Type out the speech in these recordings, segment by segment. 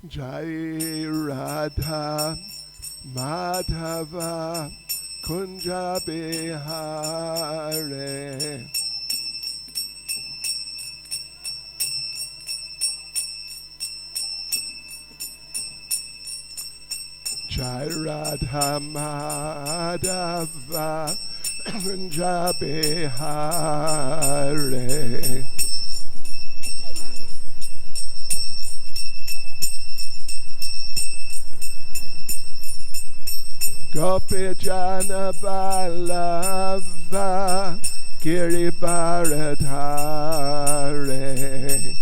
Jai Radha Madhava Kunja Bihare. Jai Radha Madhava Kunja Bihare. Gopi Jana Vallabha Giribharadhare.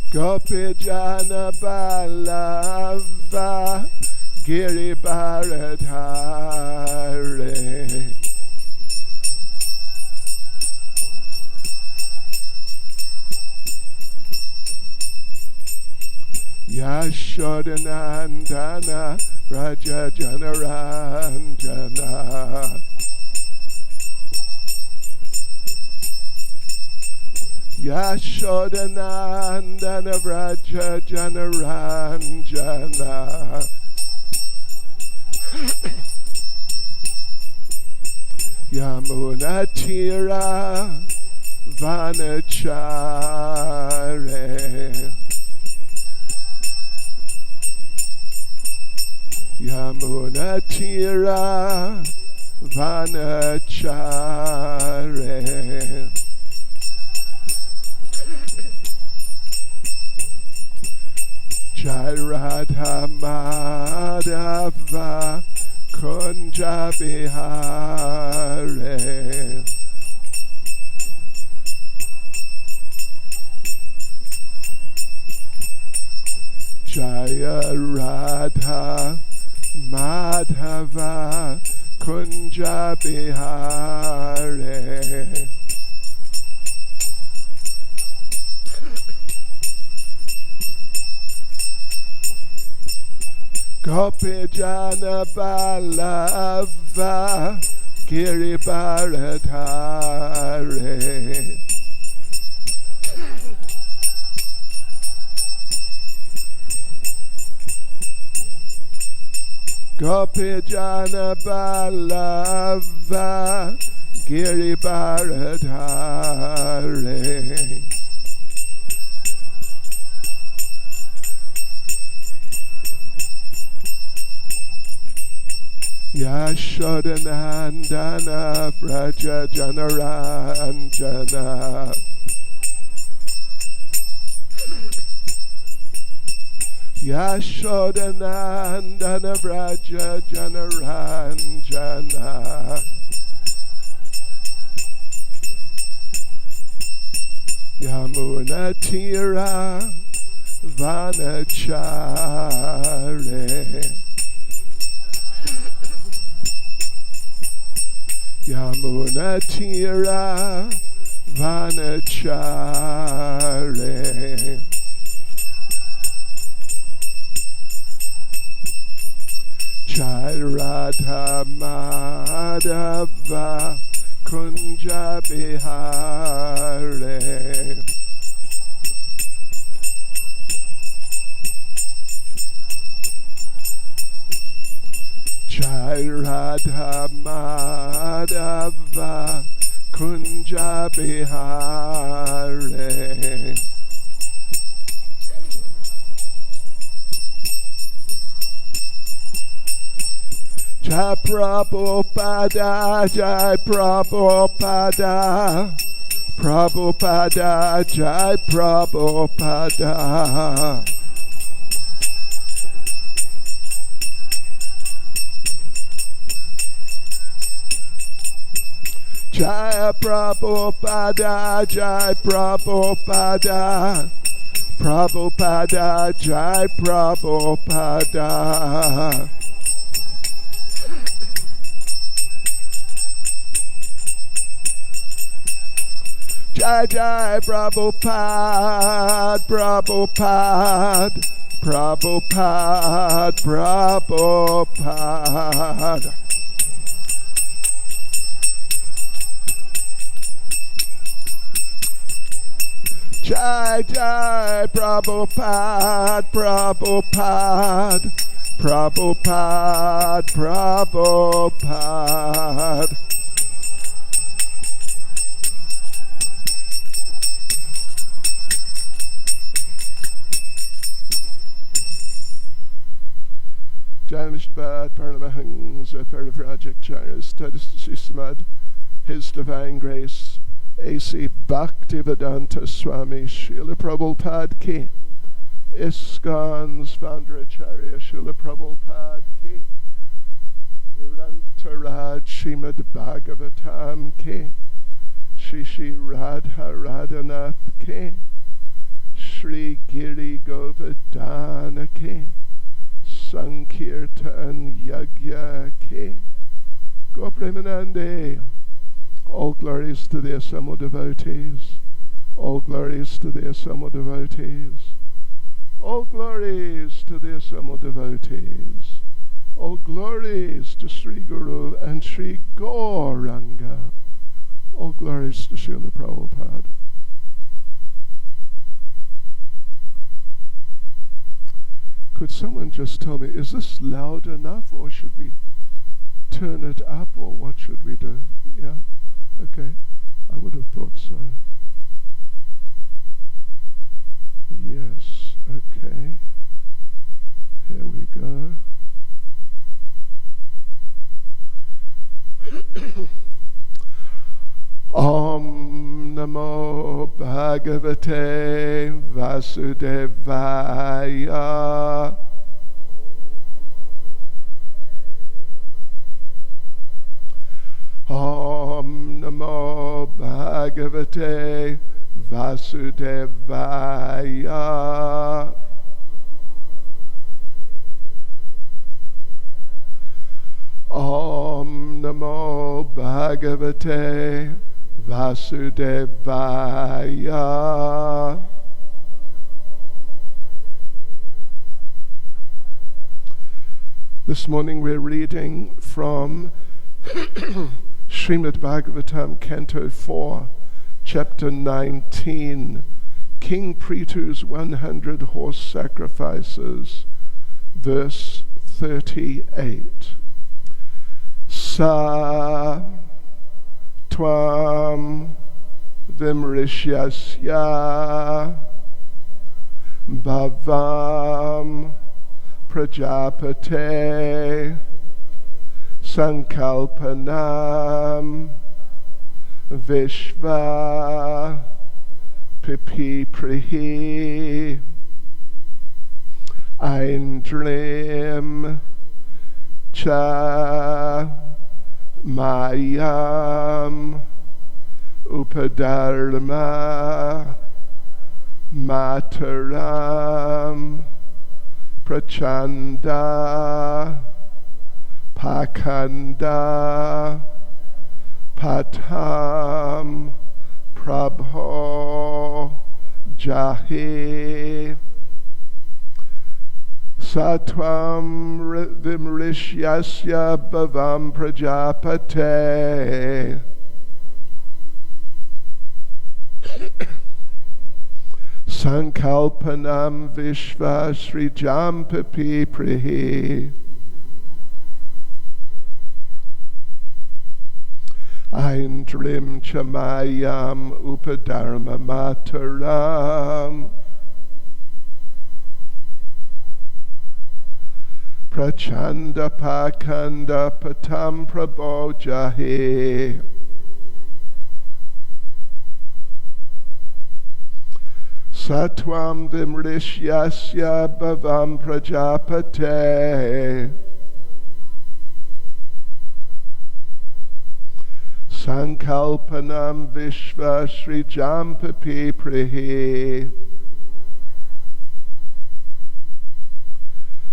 Gopi Jana Vallabha Giribharadhare. Yashodanandana Raja Janaranjana. Yashodanandana Raja Janaranjana. Yamunatira Vanachare. Yamunatira Vanachare. Jai Radha Madhava Kunja Bihare. Jaya Radha Madhava Kunja Bihare. Gopi Jana Vallabha Giribharadhare. Gopi Jana Vallabha Giribharadhare. Yashodanandana Vraja Janaranjana. Yashodanandana Vraja Janaranjana. Yamunatira Vanachare. Yamunatira Vanachare. Jai Radha Madhava Kunja Bihare. Jai Radha Madhava Kunja Bihare. Jai Prabhupada, Jai Prabhupada, Prabhupada, Jai Prabhupada. Jai Prabhupada, Jai Prabhupada, Prabhupada, Jai Prabhupada. Jai Jai Prabhupada, Prabhupada, Prabhupada, Prabhupada. Jai Jai Prabhupada, Prabhupada, Prabhupada, Prabhupada. Jai Vishnupada, Paramahans, Parafrajik Charas, Srimad, His Divine Grace, A.C. Bhaktivedanta Swami, Srila Prabhupada Ki, ISKCON's founder Acharya, Srila Prabhupada Ki, Grantaraj Srimad Bhagavatam Ki, Shri Radha Radhanath Ki, Shri Giri Govardhana Ki, Sankirtan Yagya Ki, Go Premanande. All glories to the assembled devotees. All glories to the assembled devotees. All glories to the assembled devotees. All glories to Sri Guru and Sri Gauranga. All glories to Srila Prabhupada. Could someone just tell me, is this loud enough, or should we turn it up, or what should we do? Yeah? Okay, I would have thought so. Yes, okay. Here we go. Om Namo Bhagavate Vasudevaya. Om Namo Bhagavate Vasudevaya. Om Namo Bhagavate Vasudevaya. This morning we're reading from Srimad Bhagavatam, Canto 4, Chapter 19, King Prithu's 100 Horse Sacrifices, verse 38. Sa Tvam Vimrishyasya Bhavam Prajapate Sankalpanam Vishva Pipiprihi Eindrim Cha Mayam Upadharma Mataram Prachanda Pakanda Patam Prabho Jahi Satvam Vimrishyasya Bhavam Prajapate Sankalpanam Vishva Srijam Pipi Prihi Eindrim Chamayam Upadharma Mataram Prachanda Pakanda Patam Prabho Jahi Satvam Vimrishyasya Bhavam Prajapate Sankalpanam Vishva Srijam Pipi Prihi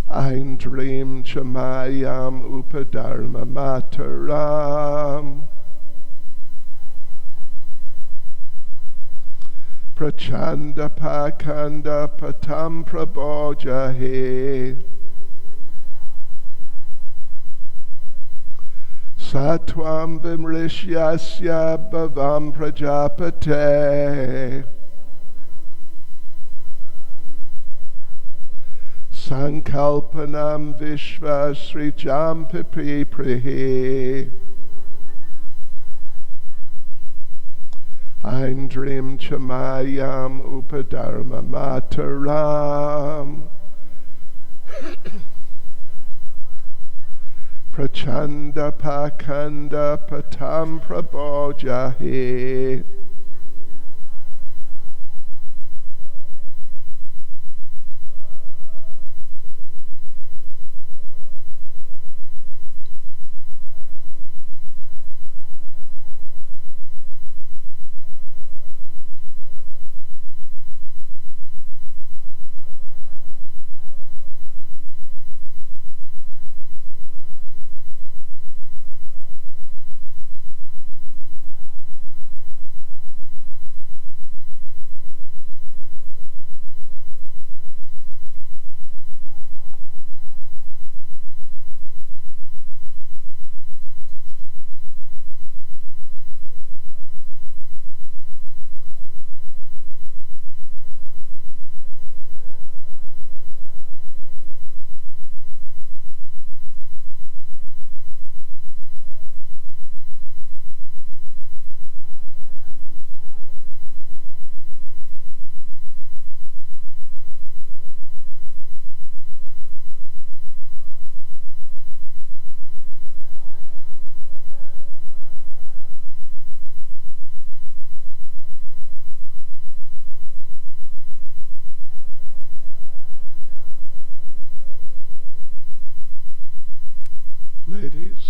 Eindrim Chamayam Upadharma Mataram Prachanda Pakanda Patam Prabho Jahi Satvam Vimrishyasya Bhavam Prajapate Sankalpanam Vishva Srijam Pipi Prihi Aindrim Chamayam Upadharma Mataram Prachanda Pakanda Patam Prabhojahi Ladies,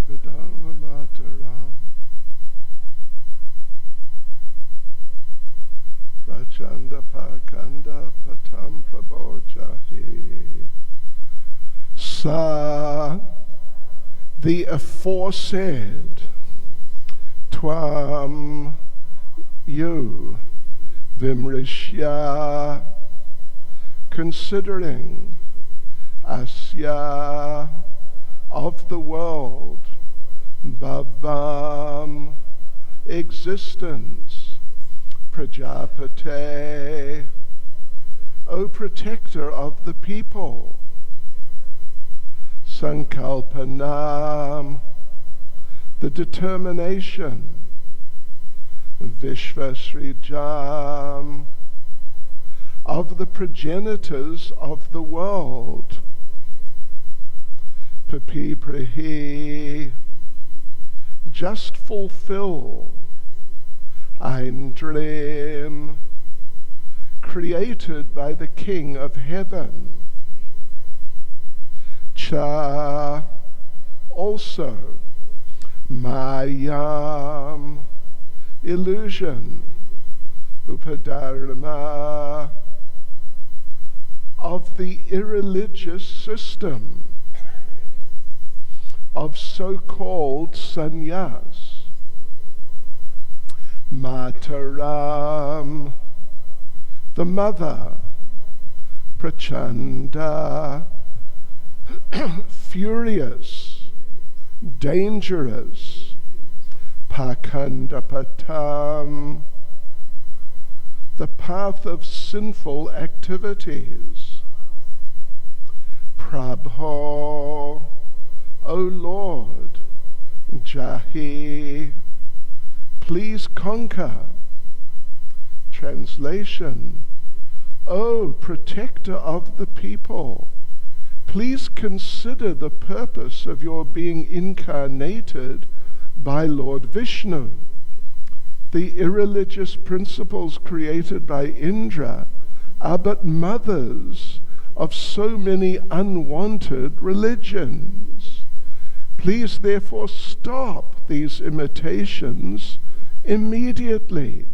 Vidharma Mataram Prachanda Pakanda Patam Prabhojahi. Sa, the aforesaid, Tvam, you, Vimrishya, considering, Asya, of the world, Bhavam, existence, Prajapate, O protector of the people, Sankalpanam, the determination, Vishvasrijam, of the progenitors of the world, Papiprahi, just fulfill, Eindrim, created by the King of Heaven, Cha, also, Mayam, illusion, Upadharma, of the irreligious system of so-called sannyas, Mataram, the mother, Prachanda, furious, dangerous, Pakandapatam, the path of sinful activities, Prabho, O Lord, Jahi, please conquer. Translation, O protector of the people, please consider the purpose of your being incarnated by Lord Vishnu. The irreligious principles created by Indra are but mothers of so many unwanted religions. Please therefore stop these imitations immediately.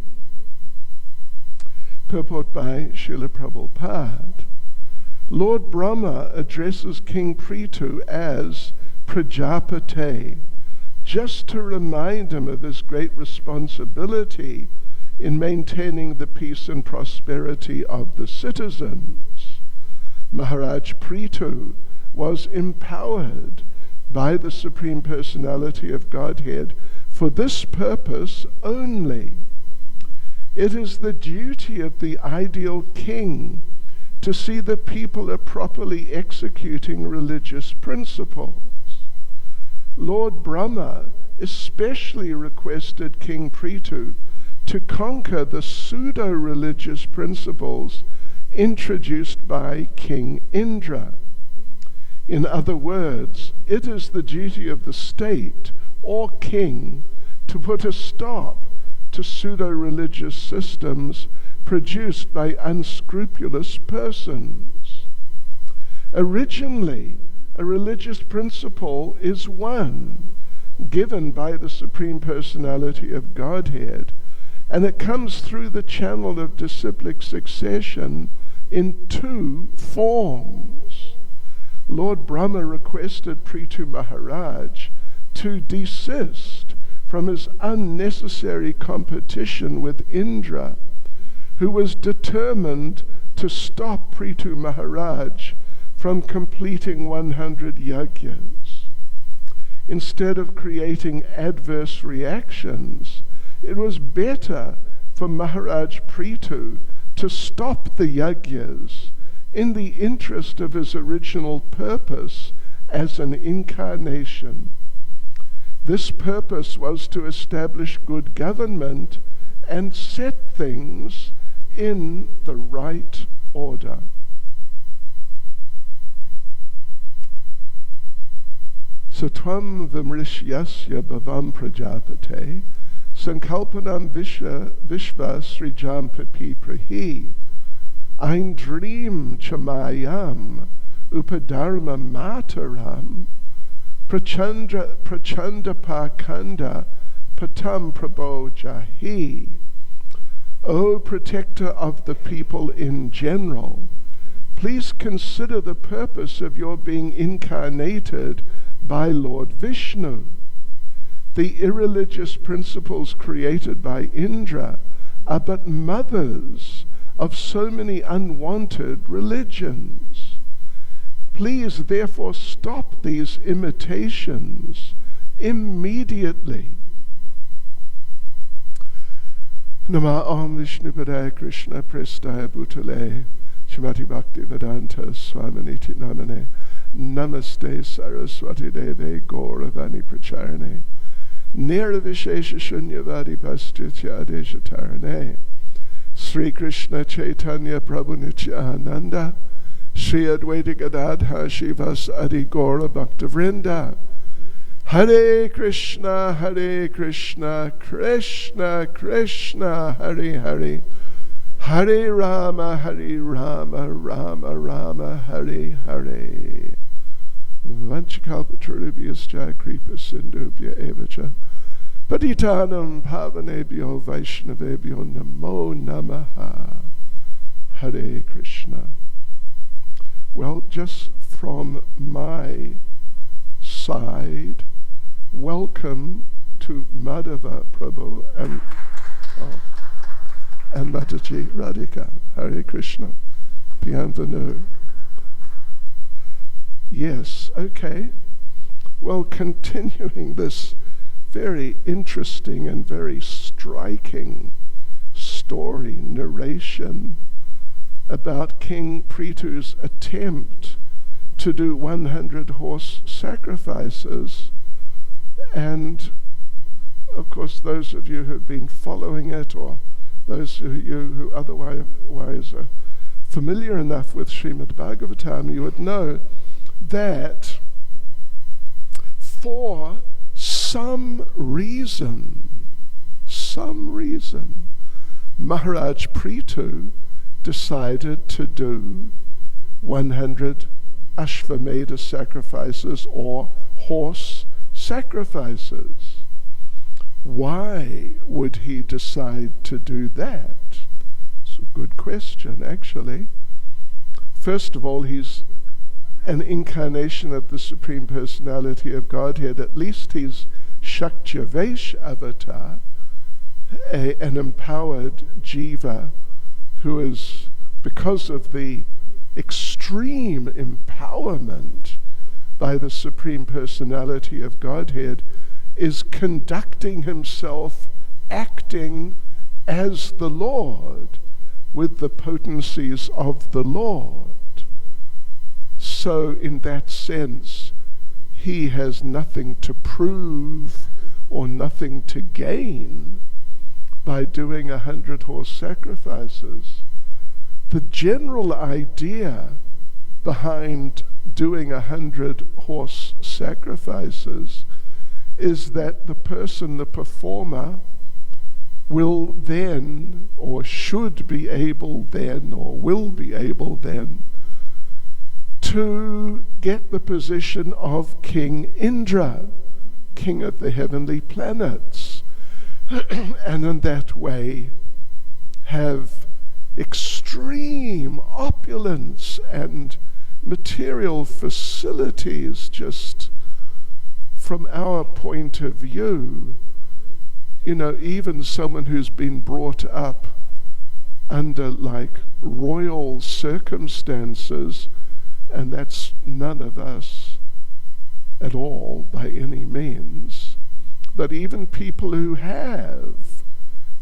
Purport by Srila Prabhupada. Lord Brahma addresses King Prithu as Prajapate, just to remind him of his great responsibility in maintaining the peace and prosperity of the citizens. Maharaj Prithu was empowered by the Supreme Personality of Godhead for this purpose only. It is the duty of the ideal king to see that people are properly executing religious principles. Lord Brahma especially requested King Prithu to conquer the pseudo-religious principles introduced by King Indra. In other words, it is the duty of the state or king to put a stop to pseudo-religious systems produced by unscrupulous persons. Originally, a religious principle is one, given by the Supreme Personality of Godhead, and it comes through the channel of disciplic succession in two forms. Lord Brahma requested Prithu Maharaj to desist from his unnecessary competition with Indra, who was determined to stop Prithu Maharaj from completing 100 yajnas. Instead of creating adverse reactions, it was better for Maharaj Prithu to stop the yajnas in the interest of his original purpose as an incarnation. This purpose was to establish good government and set things in the right order. Satvam vimrishyasya bhavam prajapate sankalpanam vishva srijam pipi prahi ein dream chamayam upadharma mataram prachanda pakanda patam prabho jahi. O protector of the people in general, please consider the purpose of your being incarnated by Lord Vishnu. The irreligious principles created by Indra are but mothers of so many unwanted religions. Please therefore stop these imitations immediately. Nama Om Vishnu Padaya Krishna Prestaya Bhutale Srimati Bhakti Vedanta Swami Niti Namane Namaste Saraswati Deve Gauravani Pracharane Nirvishesha Shunyavadi Paschitya Adeshatarane Sri Krishna Caitanya Prabhu Nityananda Sri Advaita Gadadha Shivas Adi Gaura Bhakta Vrinda Hare Krishna, Krishna Krishna, Hare Hare, Hare Rama, Rama Rama, Hare Hare. Vanchakalpatarubhyascha kripa sindhubhya evacha patitanam pavanebhyo vaishnavebhyo namo namaha. Hare Krishna. Well, just from my side, welcome to Madhava Prabhu and Mataji Radhika. Hare Krishna. Bienvenue. Yes, okay. Well, continuing this very interesting and very striking story, narration about King Prithu's attempt to do 100 horse sacrifices. And of course, those of you who have been following it, or those of you who otherwise are familiar enough with Srimad Bhagavatam, you would know that for some reason, Maharaj Prithu decided to do 100 Ashvamedha sacrifices or horse sacrifices. Why would he decide to do that? It's a good question, actually. First of all, he's an incarnation of the Supreme Personality of Godhead. At least he's Shaktyavesh avatar, an empowered jiva who is, because of the extreme empowerment by the Supreme Personality of Godhead, is conducting himself, acting as the Lord, with the potencies of the Lord. So in that sense, he has nothing to prove or nothing to gain by doing 100 horse sacrifices. The general idea behind doing 100 horse sacrifices is that the person, the performer, will then, or should be able then, or will be able then, to get the position of King Indra, king of the heavenly planets, and in that way have extreme opulence and material facilities. Just from our point of view, even someone who's been brought up under like royal circumstances, and that's none of us at all by any means, but even people who have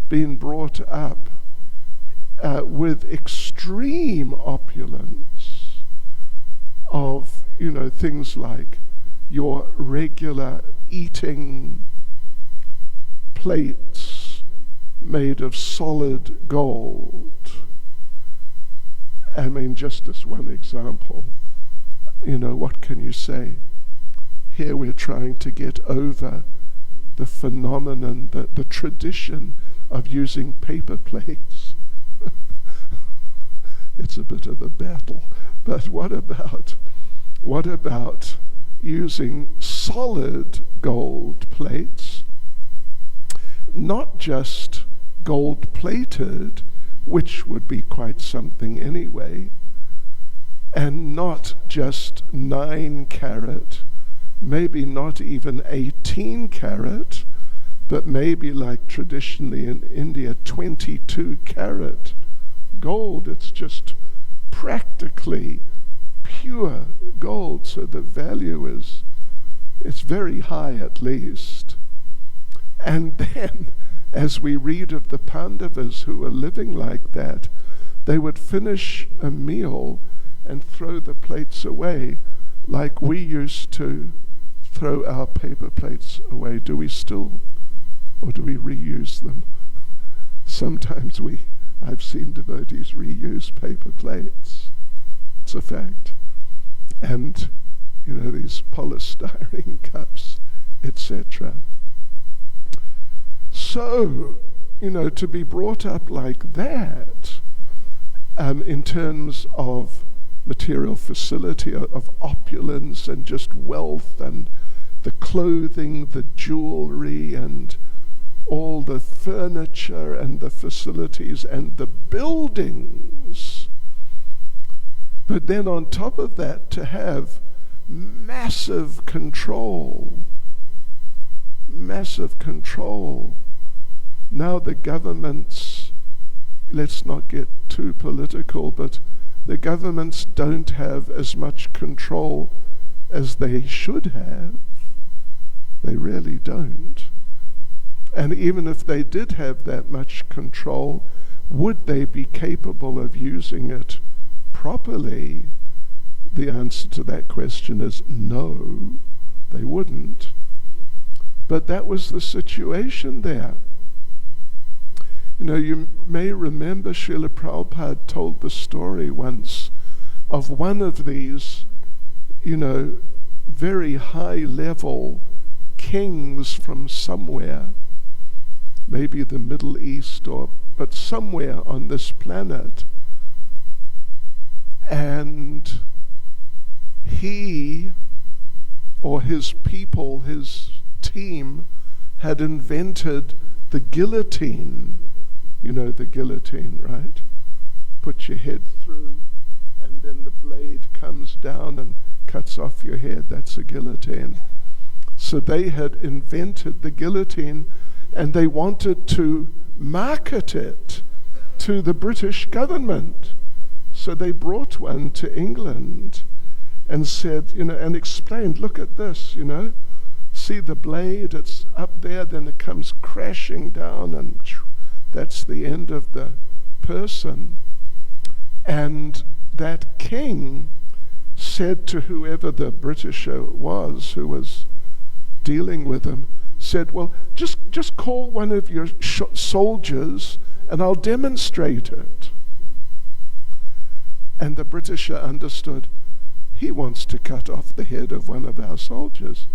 been brought up with extreme opulence of, things like your regular eating plates made of solid gold. I mean, just as one example, what can you say? Here we're trying to get over the phenomenon, the tradition of using paper plates. It's a bit of a battle. But what about using solid gold plates, not just gold-plated, which would be quite something anyway, and not just 9 carat, maybe not even 18 carat, but maybe like traditionally in India, 22 carat gold. It's just practically pure gold, so the value it's very high at least. And then, as we read of the Pandavas who were living like that, they would finish a meal and throw the plates away like we used to throw our paper plates away. Do we still, or do we reuse them? Sometimes I've seen devotees reuse paper plates. It's a fact. And, these polystyrene cups, etc. So, to be brought up like that, in terms of material facility, of opulence and just wealth, and the clothing, the jewelry, and all the furniture and the facilities and the buildings. But then on top of that, to have massive control. Now the governments, let's not get too political, but the governments don't have as much control as they should have. They really don't. And even if they did have that much control, would they be capable of using it properly? The answer to that question is no, they wouldn't. But that was the situation there. You may remember Srila Prabhupada told the story once of one of these very high level kings from somewhere, maybe the Middle East, but somewhere on this planet, and he or his people, his team, had invented the guillotine. You know the guillotine, right? Put your head through, and then the blade comes down and cuts off your head. That's a guillotine. So they had invented the guillotine, and they wanted to market it to the British government. So they brought one to England and said, and explained, look at this, see the blade, it's up there, then it comes crashing down, and that's the end of the person. And that king said to whoever the Britisher was who was dealing with him, said, well, just call one of your soldiers and I'll demonstrate it. And the Britisher understood, he wants to cut off the head of one of our soldiers.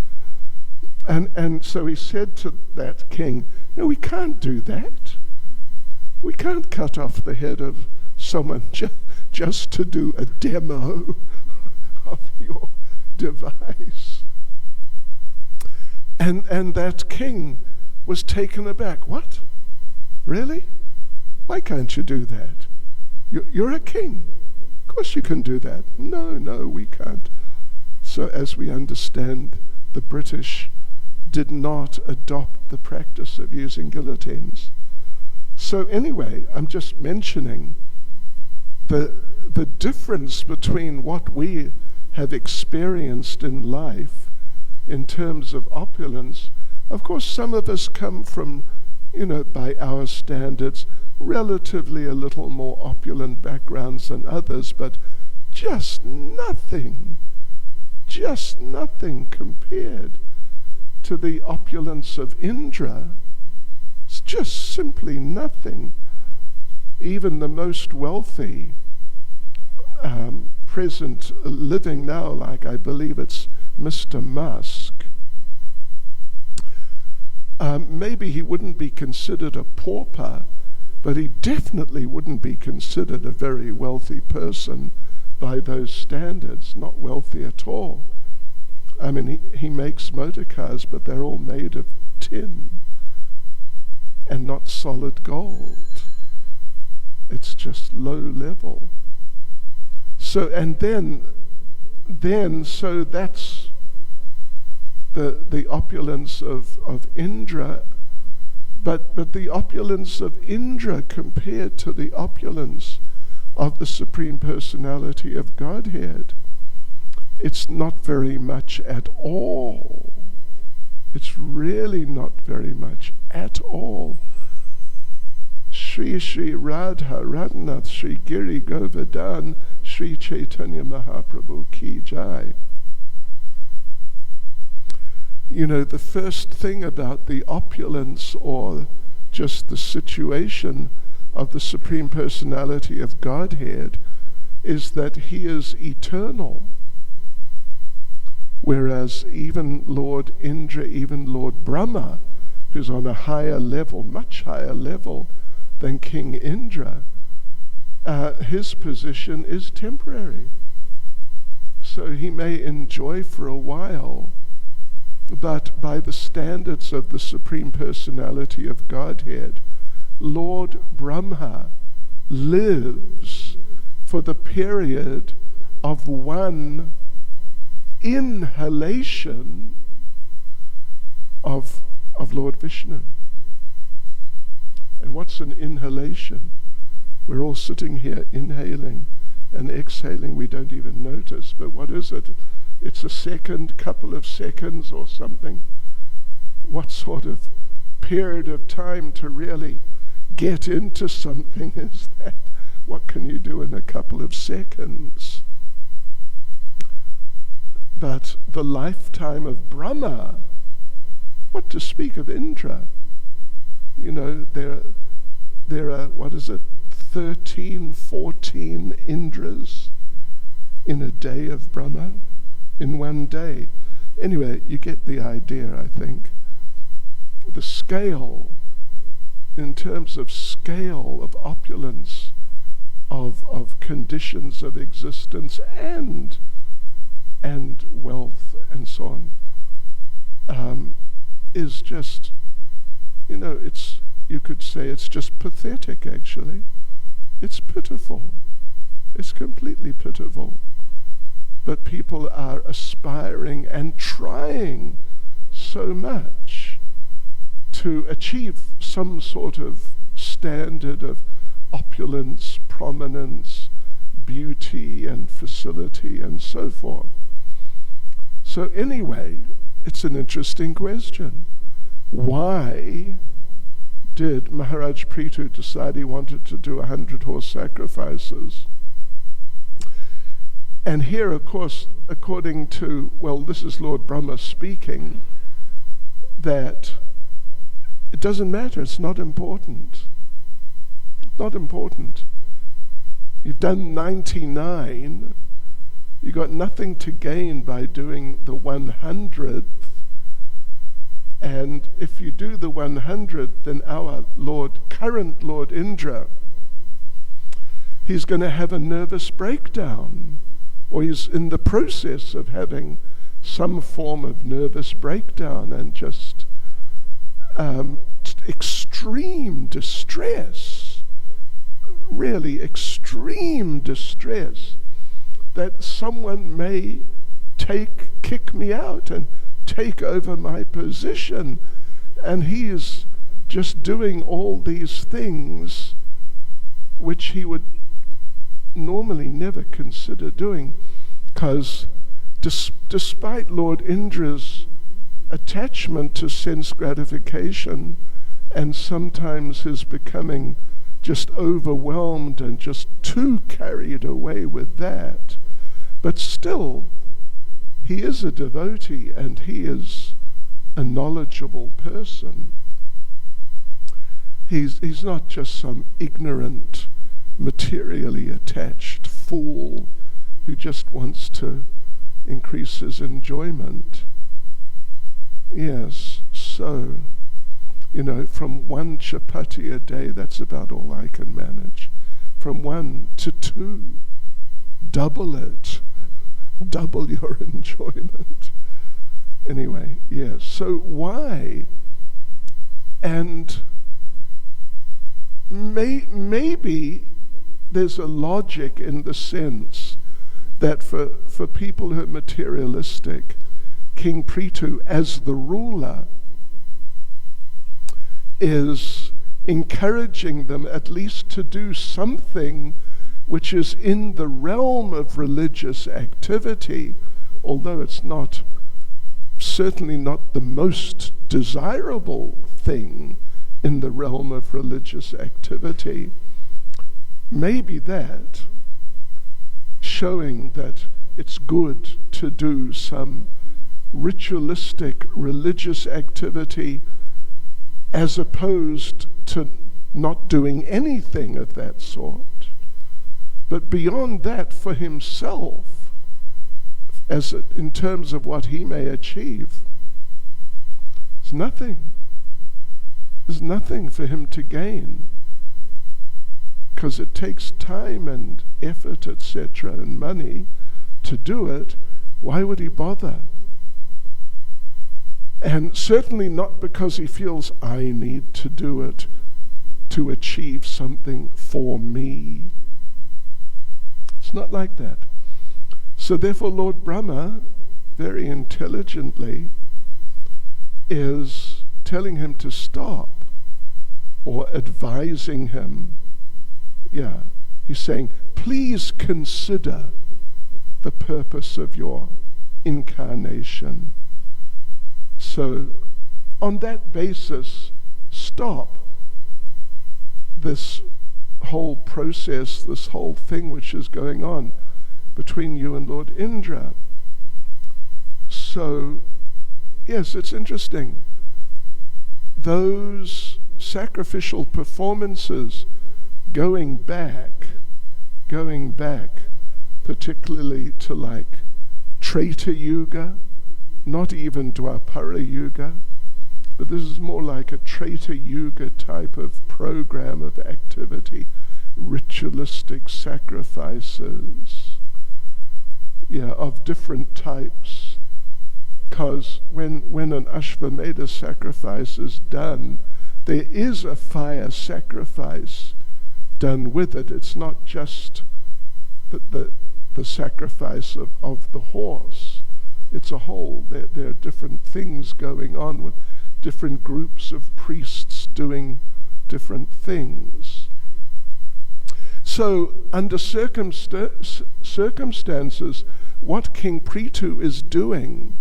And so he said to that king, no, we can't do that. We can't cut off the head of someone just to do a demo of your device. And that king was taken aback. What? Really? Why can't you do that? You're a king. Of course you can do that. No, we can't. So as we understand, the British did not adopt the practice of using guillotines. So anyway, I'm just mentioning the difference between what we have experienced in life in terms of opulence. Of course, some of us come from, by our standards, relatively a little more opulent backgrounds than others, but just nothing compared to the opulence of Indra. It's just simply nothing. Even the most wealthy present living now, like I believe it's Mr. Musk, maybe he wouldn't be considered a pauper, but he definitely wouldn't be considered a very wealthy person by those standards, not wealthy at all. I mean, he makes motor cars, but they're all made of tin and not solid gold. It's just low level. So, and then so that's the opulence of Indra, but the opulence of Indra compared to the opulence of the Supreme Personality of Godhead, it's not very much at all. It's really not very much at all. Shri Shri Radha Radhanath Shri Giri Govardhan Shri Chaitanya Mahaprabhu Ki Jai. The first thing about the opulence or just the situation of the Supreme Personality of Godhead is that he is eternal. Whereas even Lord Indra, even Lord Brahma, who's on a higher level, much higher level than King Indra, his position is temporary. So he may enjoy for a while, but by the standards of the Supreme Personality of Godhead, Lord Brahma lives for the period of one inhalation of Lord Vishnu. And what's an inhalation? We're all sitting here inhaling and exhaling. We don't even notice. But what is it? It's a second, couple of seconds or something. What sort of period of time to really get into something is that? What can you do in a couple of seconds? But the lifetime of Brahma, what to speak of Indra? There are, 13, 14 Indras in a day of Brahma. in one day. Anyway, you get the idea, I think. The scale, in terms of scale of opulence, of conditions of existence and wealth and so on, is just, you could say it's just pathetic, actually. It's pitiful. It's completely pitiful. But people are aspiring and trying so much to achieve some sort of standard of opulence, prominence, beauty and facility and so forth. So anyway, it's an interesting question. Why did Maharaj Prithu decide he wanted to do 100 horse sacrifices? And here, of course, according to, this is Lord Brahma speaking, that it doesn't matter, it's not important. Not important. You've done 99, you got nothing to gain by doing the 100th, and if you do the 100th, then our current Lord Indra, he's going to have a nervous breakdown, or he's in the process of having some form of nervous breakdown and just extreme distress, really extreme distress, that someone may kick me out and take over my position, and he is just doing all these things which he would normally never consider doing, because despite Lord Indra's attachment to sense gratification and sometimes his becoming just overwhelmed and just too carried away with that, but still he is a devotee and he is a knowledgeable person. He's not just some ignorant, materially attached fool who just wants to increase his enjoyment. Yes, so, from 1 chapati a day, that's about all I can manage. From 1 to 2, double it. Double your enjoyment. Anyway, yes, so why? And maybe there's a logic in the sense that for people who are materialistic, King Prithu, as the ruler, is encouraging them at least to do something which is in the realm of religious activity, although it's certainly not the most desirable thing in the realm of religious activity. Maybe that, showing that it's good to do some ritualistic religious activity as opposed to not doing anything of that sort. But beyond that, for himself, in terms of what he may achieve, there's nothing. There's nothing for him to gain, because it takes time and effort, etc., and money to do it. Why would he bother? And certainly not because he feels, I need to do it to achieve something for me. It's not like that. So therefore Lord Brahma, very intelligently, is telling him to stop, or advising him. He's saying, please consider the purpose of your incarnation. So on that basis, stop this whole process, this whole thing which is going on between you and Lord Indra. So, yes, it's interesting. Those sacrificial performances, going back, particularly to Treta Yuga, not even Dwapara Yuga, but this is more like a Treta Yuga type of program of activity, ritualistic sacrifices, of different types. Because when an Ashvamedha sacrifice is done, there is a fire sacrifice done with it. It's not just the sacrifice of the horse. It's a whole. There are different things going on with different groups of priests doing different things. So under circumstances, what King Prithu is doing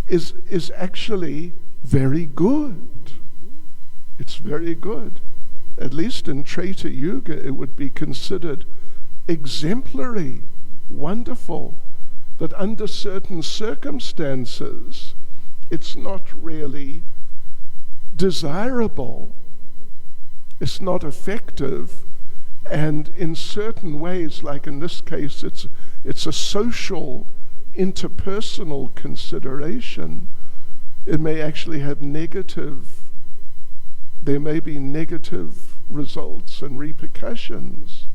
is actually very good. It's very good. At least in Treta Yuga, it would be considered exemplary, wonderful. But under certain circumstances, it's not really desirable. It's not effective. And in certain ways, like in this case, it's a social, interpersonal consideration. It may actually have there may be negative results and repercussions.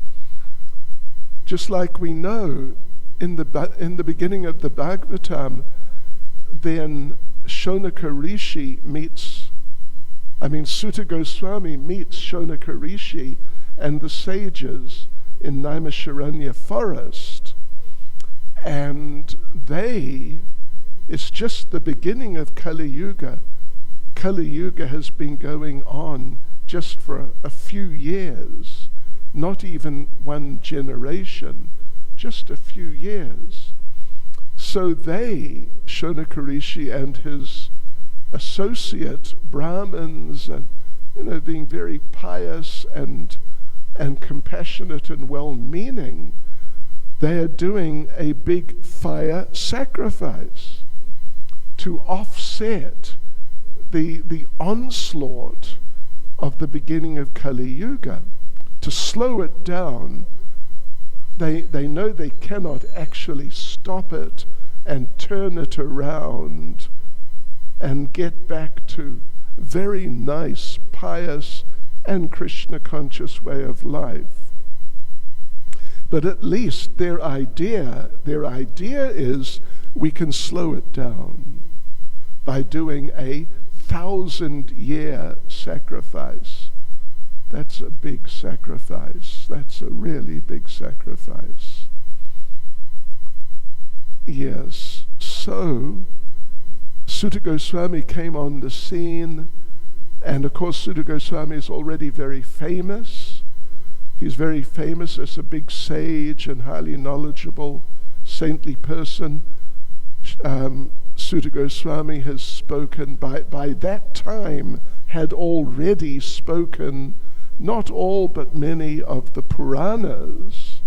Just like we know in the beginning of the Bhagavatam, then Shonaka Rishi Sutta Goswami meets Shonaka Rishi and the sages in Naimisharanya forest. And it's just the beginning of Kali Yuga. Kali Yuga has been going on just for a few years, not even one generation, just a few years. So Shonaka Rishi and his associate Brahmins, and being very pious and compassionate and well-meaning, they are doing a big fire sacrifice to offset the onslaught of the beginning of Kali Yuga, to slow it down. They know they cannot actually stop it and turn it around and get back to very nice, pious, and Krishna-conscious way of life. But at least their idea is we can slow it down by doing a 1,000-year sacrifice. That's a big sacrifice. That's a really big sacrifice. Yes, so Sutta Goswami came on the scene, and of course Sutta Goswami is already very famous. He's very famous as a big sage and highly knowledgeable, saintly person. Sutta Goswami has spoken, by that time had already spoken not all but many of the Puranas.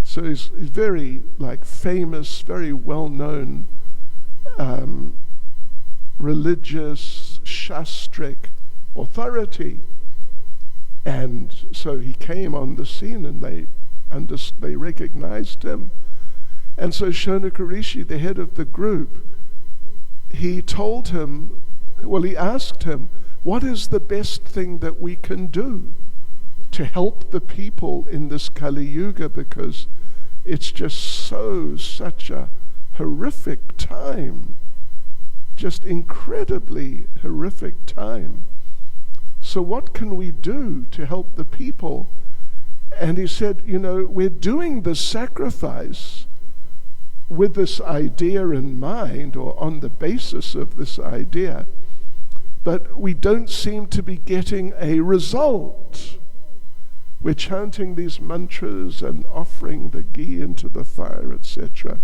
So he's very famous, very well-known religious shastric authority. And so he came on the scene, and they recognized him. And so Shonaka Rishi, the head of the group, he asked him, what is the best thing that we can do to help the people in this Kali Yuga, because it's just such a horrific time, just incredibly horrific time. So what can we do to help the people? And he said, we're doing the sacrifice with this idea in mind, or on the basis of this idea, but we don't seem to be getting a result. We're chanting these mantras and offering the ghee into the fire, etc.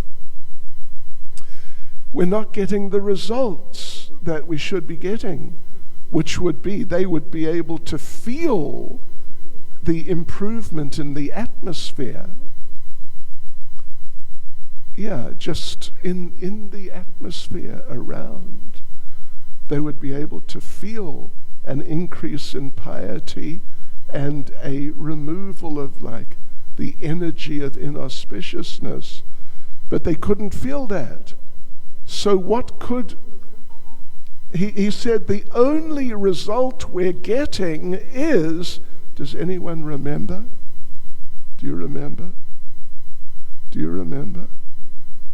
We're not getting the results that we should be getting, which would be, they would be able to feel the improvement in the atmosphere. Yeah, just in the atmosphere around, they would be able to feel an increase in piety and a removal of the energy of inauspiciousness. But they couldn't feel that. So what could... He said the only result we're getting is... Does anyone remember? Do you remember? Do you remember?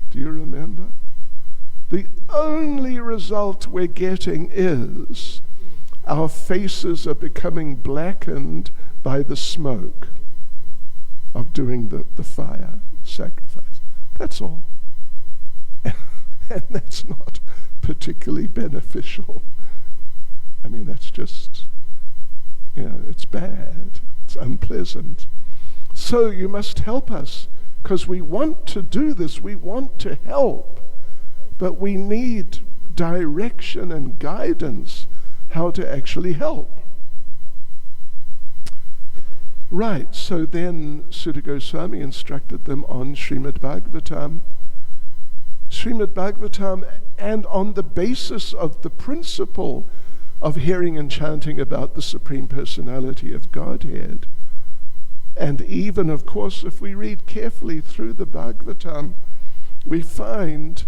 Do you remember? The only result we're getting is our faces are becoming blackened by the smoke of doing the fire sacrifice. That's all. And that's not particularly beneficial. I mean, that's just, it's bad. It's unpleasant. So you must help us, because we want to do this. We want to help. But we need direction and guidance how to actually help. Right, so then Sutta Goswami instructed them on Srimad Bhagavatam. Srimad Bhagavatam, and on the basis of the principle of hearing and chanting about the Supreme Personality of Godhead. And even, of course, if we read carefully through the Bhagavatam, we find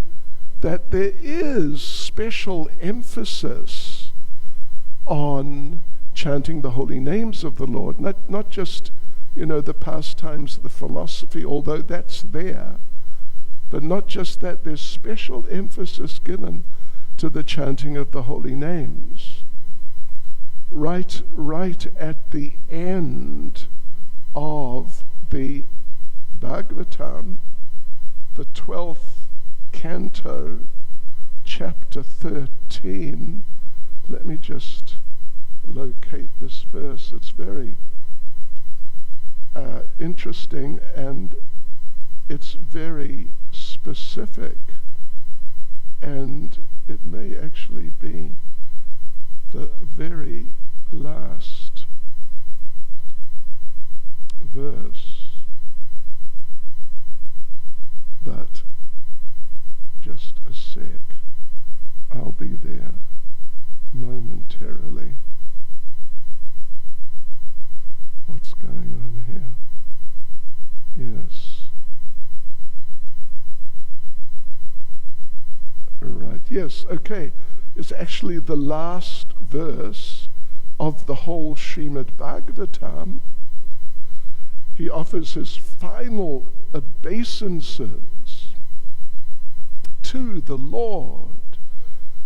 that there is special emphasis on chanting the holy names of the Lord, not just, the pastimes, the philosophy, although that's there, but not just that. There's special emphasis given to the chanting of the holy names. Right at the end of the Bhagavatam, the 12th canto, chapter 13. Let me just locate this verse. It's very interesting, and it's very specific, and it may actually be the very last verse, but just a sec, I'll be there momentarily. What's going on here? Yes. Right, yes, okay. It's actually the last verse of the whole Srimad Bhagavatam. He offers his final obeisances to the Lord.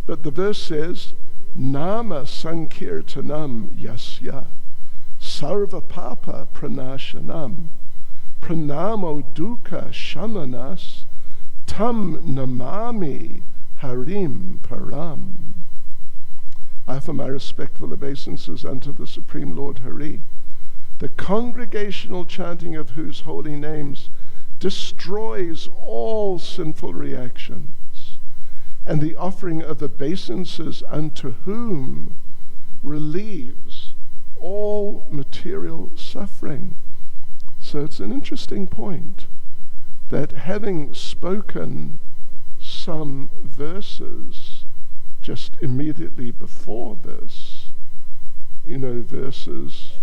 But the verse says, Nama Sankirtanam Yasya Sarva Papa Pranashanam Pranamo Dukkha Shamanas Tam Namami Harim Param. I offer my respectful obeisances unto the Supreme Lord Hari, the congregational chanting of whose holy names destroys all sinful reactions, and the offering of obeisances unto whom relieves all material suffering. So it's an interesting point that, having spoken some verses just immediately before this, verses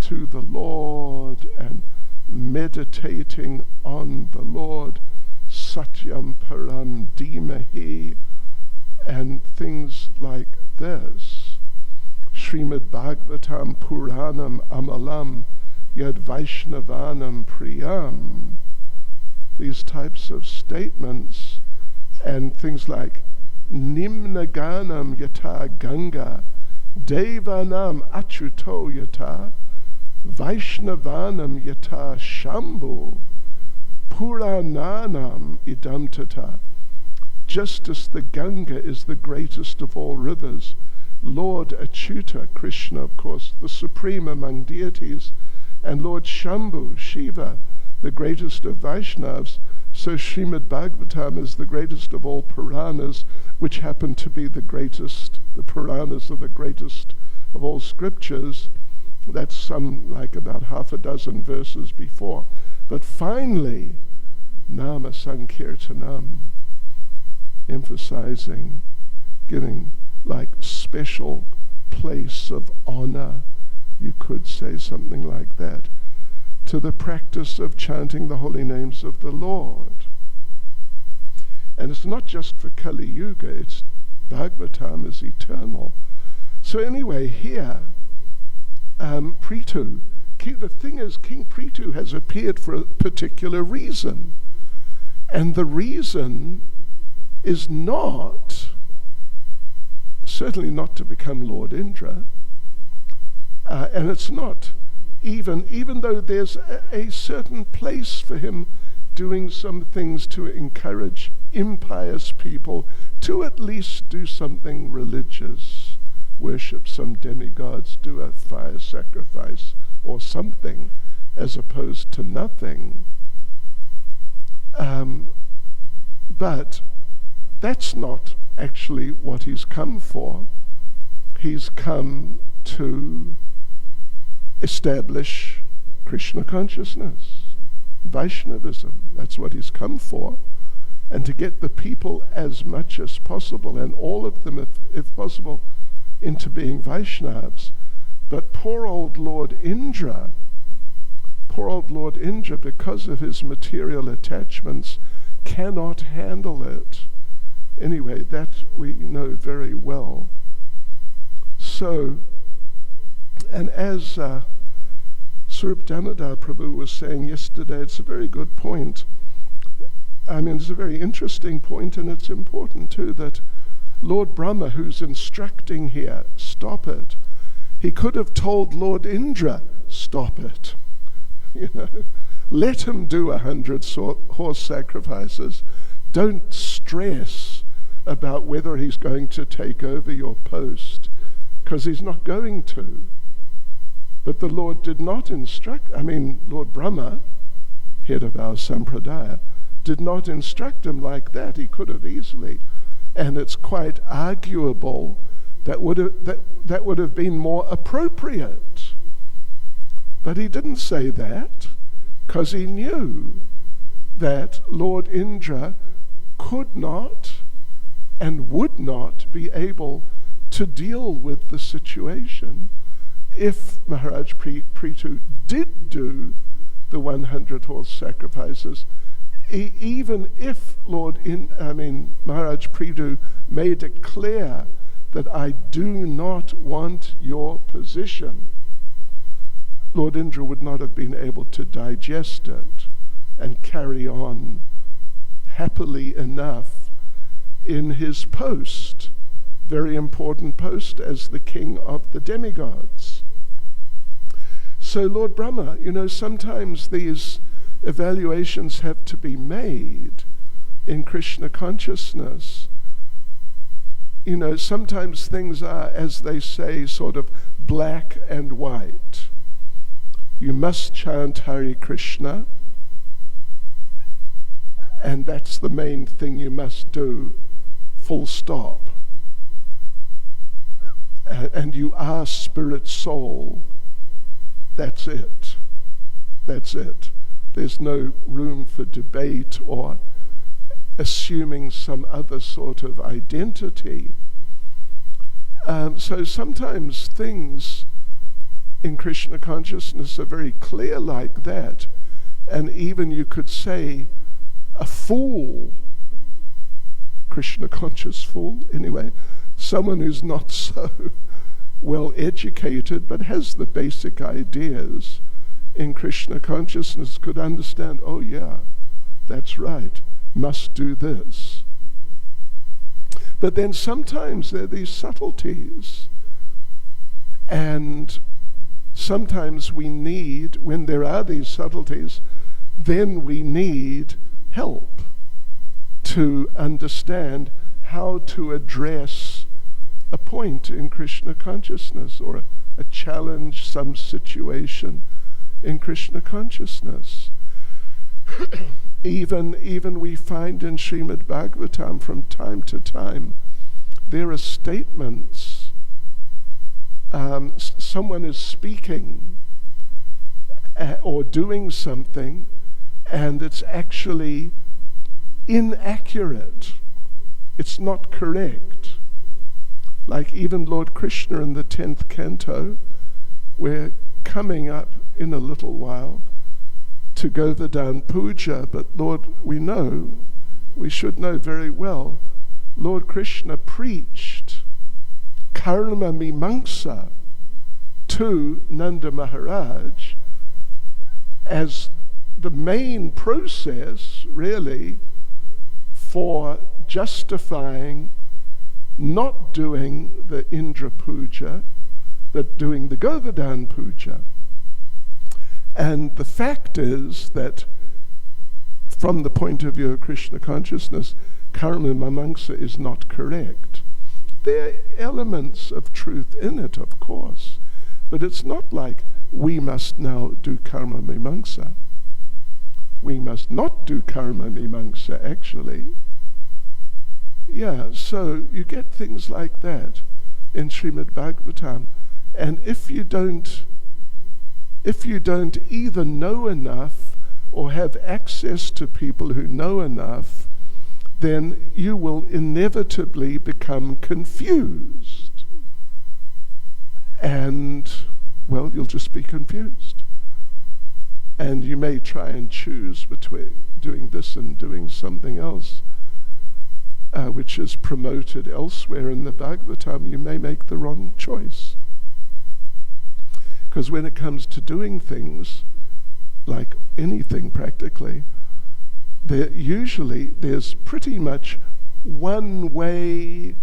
to the Lord and meditating on the Lord, Satyam Param Dhimahi, and things like this. Srimad Bhagavatam Puranam Amalam Yad Vaishnavanam Priyam. These types of statements, and things like Nimnaganam Yata Ganga Devanam Achuto Yata Vaishnavanam Yata Shambhu Purananam Idam Tata. Just as the Ganga is the greatest of all rivers, Lord Achyuta, Krishna, of course, the supreme among deities, and Lord Shambhu, Shiva, the greatest of Vaishnavas, so Srimad Bhagavatam is the greatest of all Puranas, which happen to be the greatest. The Puranas are the greatest of all scriptures. That's about half a dozen verses before. But finally, Nama Sankirtanam, emphasizing, giving special place of honor, you could say something like that, to the practice of chanting the holy names of the Lord. And it's not just for Kali Yuga, it's Bhagavatam is eternal. So anyway, here, Prithu, the thing is, King Prithu has appeared for a particular reason. And the reason is not, certainly not to become Lord Indra, and it's not, even though there's a certain place for him doing some things to encourage impious people to at least do something religious, worship some demigods, do a fire sacrifice or something, as opposed to nothing. But that's not actually what he's come for. He's come to establish Krishna consciousness, Vaishnavism. That's what he's come for. And to get the people as much as possible, and all of them, if possible, into being Vaishnavas. But poor old Lord Indra, because of his material attachments, cannot handle it. Anyway, that we know very well. So, and as Swarup Damodar Prabhu was saying yesterday, it's a very good point. I mean, it's a very interesting point, and it's important too that Lord Brahma, who's instructing here, stop it. He could have told Lord Indra, stop it. You know, let him do 100 horse sacrifices. Don't stress about whether he's going to take over your post, because he's not going to. But the Lord did not instruct, Lord Brahma, head of our Sampradaya, did not instruct him like that. He could have easily. And it's quite arguable that would have been more appropriate. But he didn't say that, because he knew that Lord Indra could not and would not be able to deal with the situation if Maharaj Prithu did do the 100 horse sacrifices. Even if Maharaj Prithu made it clear that I do not want your position, Lord Indra would not have been able to digest it and carry on happily enough in his post, very important post as the king of the demigods. So Lord Brahma, sometimes these evaluations have to be made in Krishna consciousness. Sometimes things are, as they say, sort of black and white. You must chant Hare Krishna, and that's the main thing you must do, full stop. And you are spirit soul. That's it. That's it. There's no room for debate or assuming some other sort of identity. So sometimes things in Krishna consciousness are very clear like that. And even you could say a fool, Krishna conscious fool, anyway, someone who's not so well educated but has the basic ideas in Krishna consciousness could understand, oh yeah, that's right, must do this. But then sometimes there are these subtleties, and sometimes we need, when there are these subtleties, then we need help to understand how to address a point in Krishna consciousness or a challenge, some situation in Krishna consciousness. Even we find in Srimad Bhagavatam from time to time, there are statements, someone is speaking or doing something, and it's actually inaccurate. It's not correct. Like even Lord Krishna in the 10th canto, we're coming up in a little while to Govardhan Puja, but Lord, we should know very well, Lord Krishna preached Karma Mimamsa to Nanda Maharaj as the main process, really, for justifying not doing the Indra Puja, but doing the Govardhan Puja. And the fact is that from the point of view of Krishna consciousness, Karma Mimamsa is not correct. There are elements of truth in it, of course, but it's not like we must now do Karma Mimamsa. We must not do Karma Mimamsa, actually. Yeah, so you get things like that in Srimad Bhagavatam. And if you don't either know enough or have access to people who know enough, then you will inevitably become confused. And, well, you'll just be confused. And you may try and choose between doing this and doing something else, which is promoted elsewhere in the Bhagavatam. You may make the wrong choice. Because when it comes to doing things, like anything practically, there's pretty much one way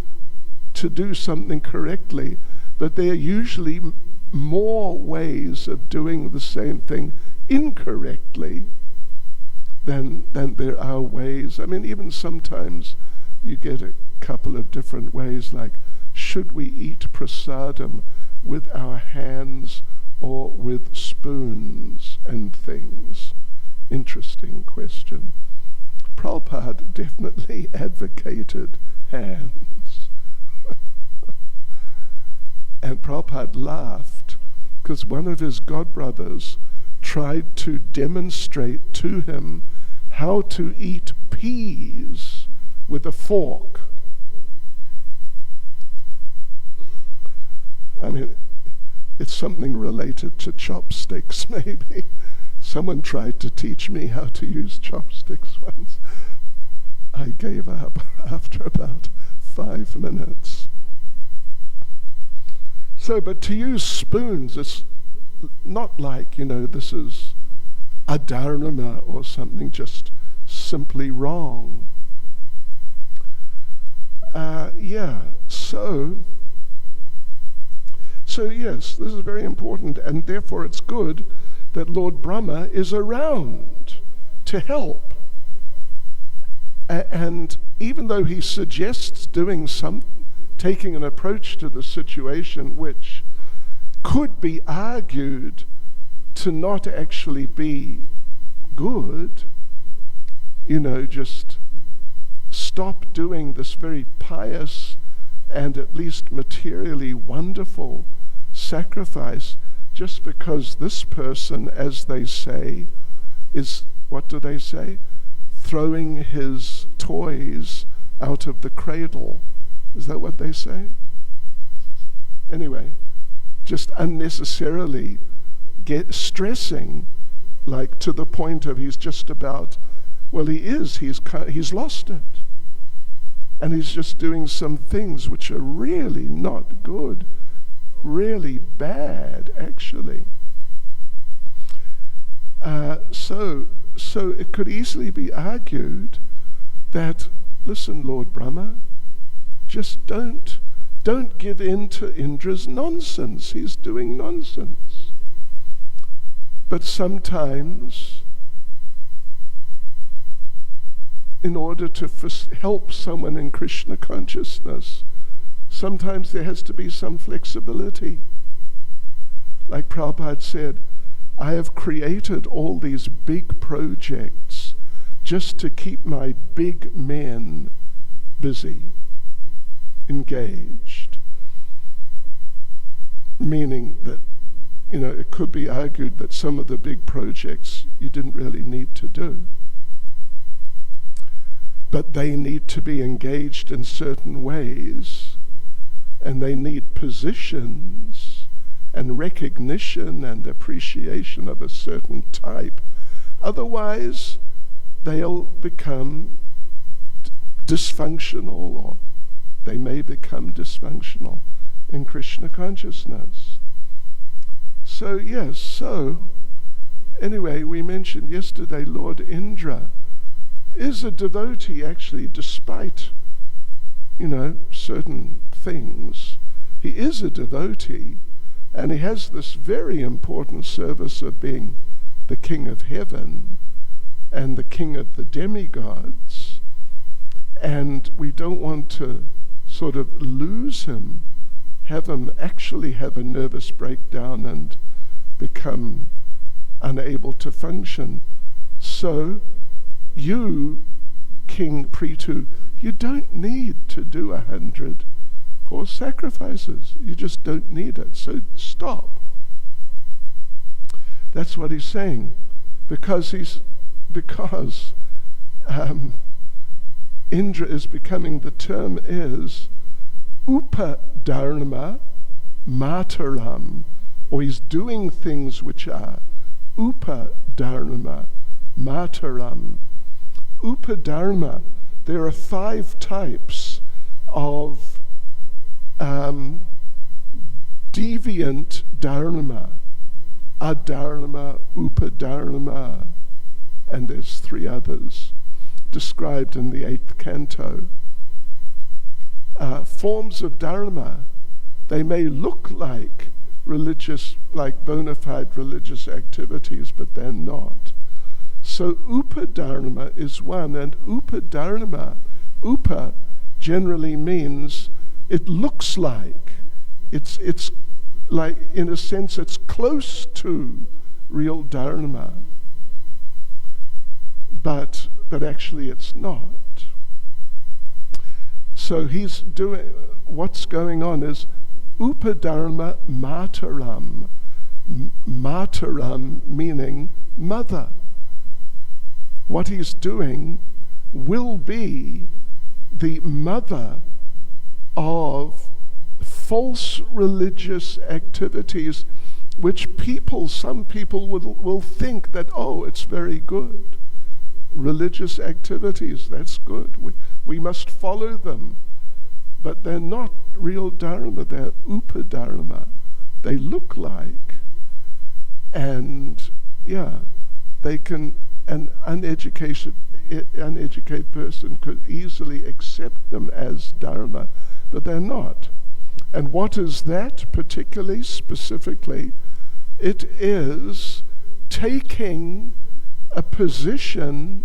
to do something correctly, but there are usually more ways of doing the same thing incorrectly than there are ways. I mean, even sometimes you get a couple of different ways, like, should we eat prasadam with our hands or with spoons and things? Interesting question. Prabhupada definitely advocated hands. And Prabhupada laughed because one of his godbrothers tried to demonstrate to him how to eat peas with a fork. I mean, it's something related to chopsticks, maybe. Someone tried to teach me how to use chopsticks once. I gave up after about 5 minutes. So, but to use spoons, it's not like, this is adharma or something, just simply wrong. So yes, this is very important, and therefore it's good that Lord Brahma is around to help. And even though he suggests taking an approach to the situation which could be argued to not actually be good, just stop doing this very pious and at least materially wonderful sacrifice just because this person, as they say, is, what do they say? Throwing his toys out of the cradle. Is that what they say? Anyway, just unnecessarily stressing, like to the point of he's lost it. And he's just doing some things which are really not good, really bad, actually. So it could easily be argued that, listen, Lord Brahma, just don't give in to Indra's nonsense. He's doing nonsense. But sometimes, in order to help someone in Krishna consciousness, sometimes there has to be some flexibility. Like Prabhupada said, I have created all these big projects just to keep my big men busy, engaged. Meaning that, it could be argued that some of the big projects you didn't really need to do. But they need to be engaged in certain ways, and they need positions and recognition and appreciation of a certain type. Otherwise, they'll become dysfunctional, or they may become dysfunctional in Krishna consciousness. So yes, anyway, we mentioned yesterday Lord Indra is a devotee actually, despite, certain things. He is a devotee, and he has this very important service of being the king of heaven and the king of the demigods. And we don't want to sort of lose him, have him actually have a nervous breakdown and become unable to function. So you, King Prithu, you don't need to do 100 horse sacrifices. You just don't need it. So stop. That's what he's saying. Because Indra is becoming, the term is upadharma mataram, or he's doing things which are upadharma mataram. Upadharma, there are 5 types of deviant dharma: adharma, upadharma, and there's 3 others described in the 8th canto. Forms of dharma, they may look like religious, like bona fide religious activities, but they're not. So upadharma is one, and upadharma, upa generally means it looks like, it's like, in a sense, it's close to real dharma, but actually it's not. So he's doing, what's going on is upadharma mataram. Mataram meaning mother. What he's doing will be the mother of false religious activities, which some people will think that, oh, it's very good. Religious activities, that's good. We must follow them. But they're not real dharma, they're upadharma. They look like, and they can, an uneducated person could easily accept them as dharma, but they're not. And what is that particularly, specifically? It is taking a position,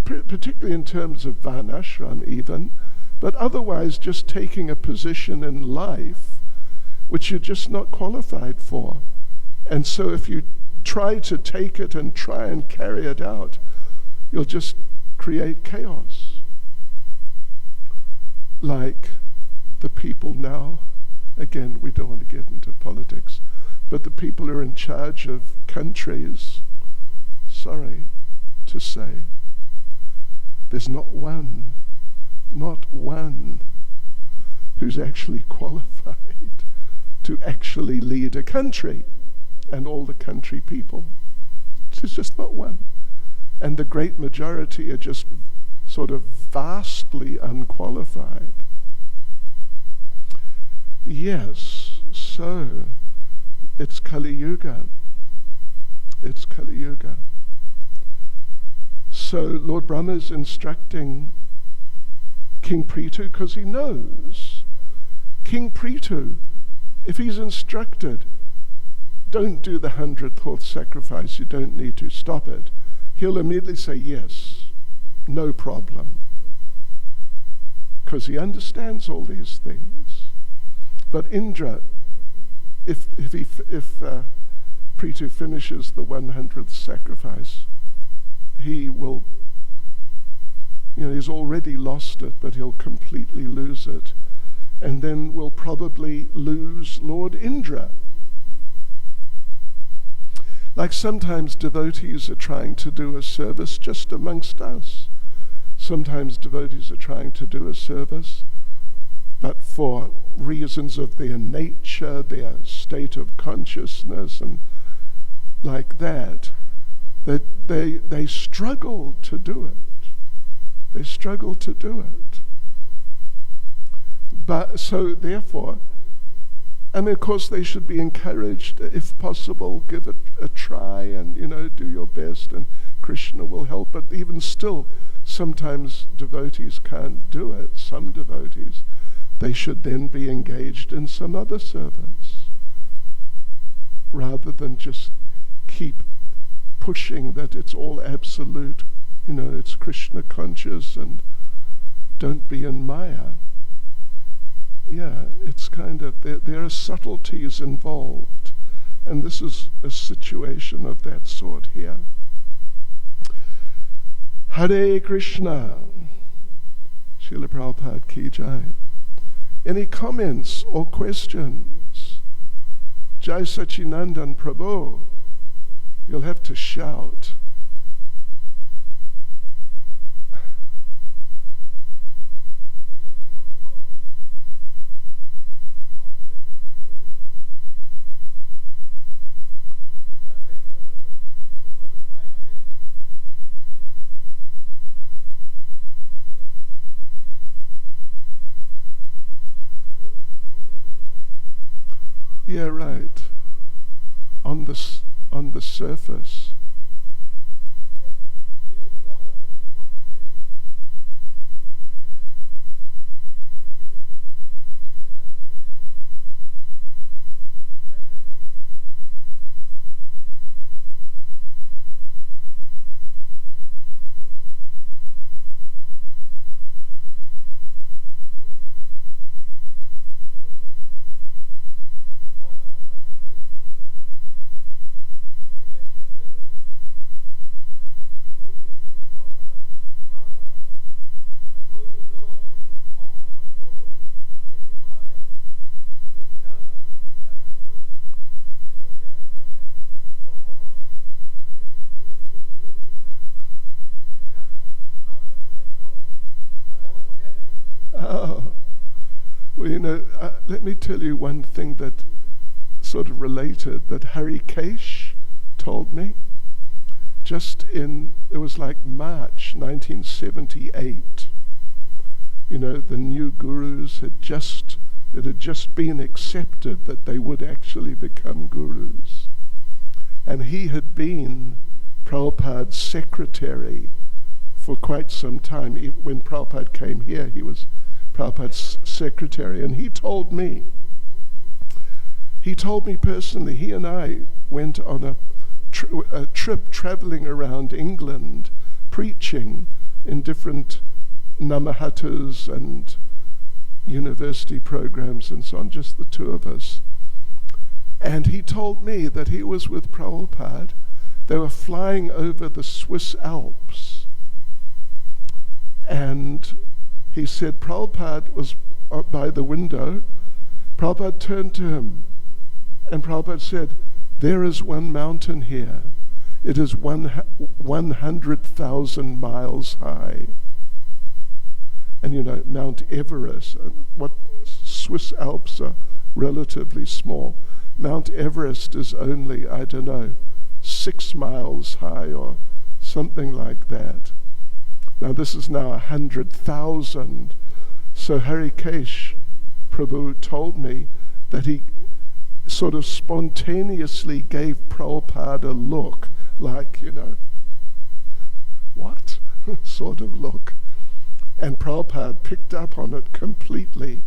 particularly in terms of varnashram even, but otherwise just taking a position in life which you're just not qualified for. And so if you try to take it and try and carry it out, you'll just create chaos. Like the people now, again, we don't want to get into politics, but the people who are in charge of countries, sorry to say, there's not one who's actually qualified to actually lead a country and all the country people. There's just not one. And the great majority are just sort of vastly unqualified. Yes, so it's Kali Yuga. It's Kali Yuga. So Lord Brahma is instructing King Prithu because he knows. King Prithu, if he's instructed, don't do the 100th horse sacrifice, you don't need to, stop it, he'll immediately say yes, no problem, because he understands all these things. But Indra, if Prithu finishes the 100th sacrifice, he will, he's already lost it, but he'll completely lose it, and then will probably lose Lord Indra. Like sometimes devotees are trying to do a service just amongst us. Sometimes devotees are trying to do a service, but for reasons of their nature, their state of consciousness, and like that they struggle to do it. They struggle to do it. But so therefore, and of course they should be encouraged, if possible, give it a try and, do your best and Krishna will help. But even still, sometimes devotees can't do it. Some devotees, they should then be engaged in some other service rather than just keep pushing that it's all absolute, it's Krishna conscious and don't be in Maya. Yeah, it's kind of, there are subtleties involved, and this is a situation of that sort here. Hare Krishna. Srila Prabhupada Ki Jai. Any comments or questions? Jai Sachinandan Prabhu. You'll have to shout. Yeah, right. On the surface. Let me tell you one thing that sort of related, that Harikesh told me. It was like March 1978. The new gurus it had just been accepted that they would actually become gurus. And he had been Prabhupada's secretary for quite some time. When Prabhupada came here, he was Prabhupada's secretary, and he told me personally, he and I went on a trip traveling around England, preaching in different namahatas and university programs and so on, just the two of us. And he told me that he was with Prabhupada. They were flying over the Swiss Alps, and he said Prabhupada was by the window. Prabhupada turned to him, and Prabhupada said, "There is one mountain here. It is 100,000 miles high." And Mount Everest, what Swiss Alps are relatively small. Mount Everest is only, 6 miles high or something like that. Now this is now 100,000. So Harikesh Prabhu told me that he sort of spontaneously gave Prabhupada a look, like, what sort of look. And Prabhupada picked up on it completely.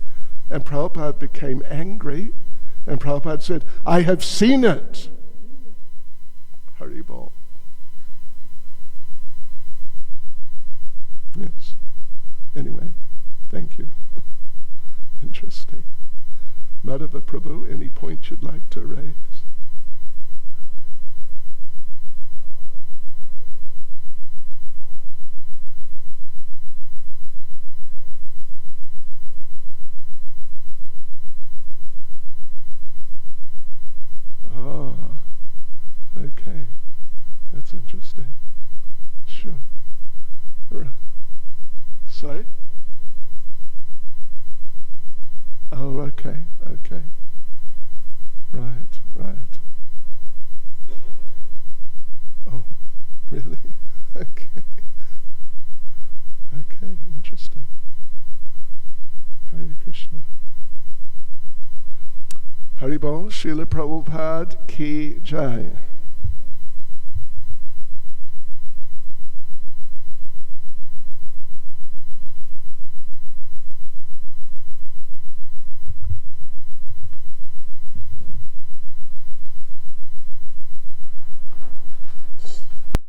And Prabhupada became angry. And Prabhupada said, "I have seen it." Haribol. Yes. Anyway, thank you. Interesting. Madhava Prabhu, any point you'd like to raise? Oh, okay. That's interesting. Sure. Right. Sorry? Oh, okay. Right. Really? Okay. Okay, interesting. Hare Krishna. Haribol, Srila Prabhupada ki jai.